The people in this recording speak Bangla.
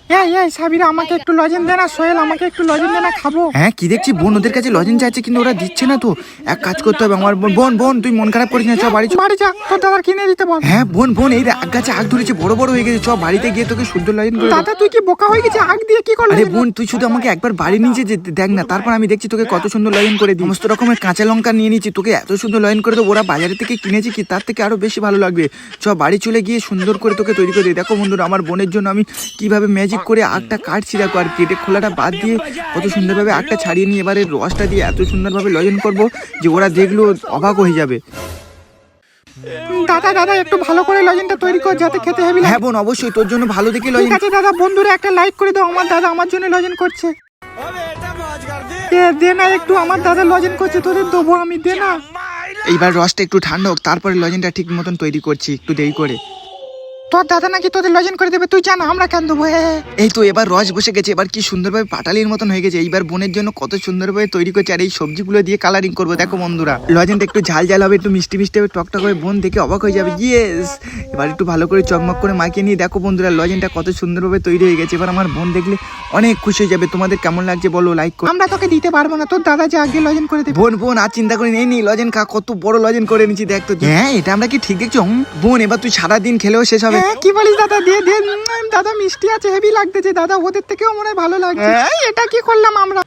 এই সাবিরা আমাকে একটু লজেন দে না, সোহেল আমাকে একটু লজেন দে না, খাবো। হ্যাঁ কি দেখছি বোন ওদের কাছে লজেন চাইছে কিন্তু ওরা দিচ্ছে না তো। এক কাজ করতে হবে আমার বোন বোন তুই মন খারাপ করিস না, চ বাড়ি বাড়ি যা, তোর দাদার কিনে দিতে বল। হ্যাঁ বোন এই আগ গাছে আগ ধরেছে, বড় বড় হয়ে গেছে, চ বাড়িতে গিয়ে তোকে শুদ্ধ লজেন করে দাদা তুই কি বোকা হয়ে গেছিস? আগ দিয়ে কি করলি? আরে বোন তুই শুধু আমাকে একবার বাড়ি নিচে যেতে দেখ না, তারপর আমি দেখছি তোকে কত সুন্দর লজেন করে দিই। সমস্ত রকমের কাঁচা লঙ্কা নিয়ে নিচ্ছি, তোকে এত সুন্দর লজেন করে দেবো, ওরা বাজারে থেকে কিনেছি কি তার থেকে আরো বেশি ভালো লাগবে। চ বাড়ি চলে গিয়ে সুন্দর করে তোকে তৈরি করে দিই। দেখো বন্ধুরা আমার বোনের জন্য আমি কিভাবে ম্যাজিক করে আগটা কাটছি, দেখো আর কেটে খোলাটা বাদ দিয়ে কত সুন্দরভাবে আগটা ছাড়িয়ে নিয়ে এবারে রসটা দিয়ে এত সুন্দরভাবে লজেন করবো যে ওরা দেখলো অবাক হয়ে যাবে। দাদা একটু ভালো করে লজেনটা তৈরি কর যাতে খেতে হেবি লাগে। হ্যাঁ বোন অবশ্যই তোর জন্য ভালো দেখে ঠিক লজেন। আছে দাদা, বন্ধুরা একটা লাইক করে দাও, আমার দাদা আমার জন্য লজেন করছে। দে না একটু, আমার দাদা লজেন করছে, তোদের দেবো আমি, দে না। এইবার রসটা একটু ঠান্ডা হোক তারপরে লজেনটা ঠিক মতন তৈরি করছি, একটু দেরি করে। তোর দাদা নাকি তোদের লজেন করে দেবে, তুই জানা আমরা কেন দেবো? এই তো এবার রস বসে গেছে, এবার কি সুন্দরভাবে পাটালির মতন হয়ে গেছে। এইবার বোনের জন্য কত সুন্দরভাবে তৈরি করছে, আর এই সবজিগুলো দিয়ে কালারিং করবো। দেখো বন্ধুরা লজেনটা একটু ঝাল ঝাল হবে, একটু মিষ্টি মিষ্টি হবে, টকটক হবে, বোন দেখে অবাক হয়ে যাবে। ইয়েস, এবার একটু ভালো করে চকমক করে মাখিয়ে নিয়ে দেখো বন্ধুরা লজেনটা কত সুন্দরভাবে তৈরি হয়ে গেছে। এবার আমার বোন দেখলে অনেক খুশি হয়ে যাবে। তোমাদের কেমন লাগছে বলো, লাইক করো। আমরা তোকে দিতে পারবো না, তোর দাদা যে আগে লজেন করে দেবে। বোন আর চিন্তা করি নেই লজেন খা, কত বড় লজেন করে নিচ্ছি দেখ তো। হ্যাঁ এটা আমরা কি ঠিক দেখছো? বোন এবার তুই সারাদিন খেলেও শেষ হবে। কি বলিস দাদা? দে দাদা, মিষ্টি আছে, হেভি লাগতেছে দাদা, ওদের থেকেও মনে হয় ভালো লাগছে। এটা কি করলাম আমরা?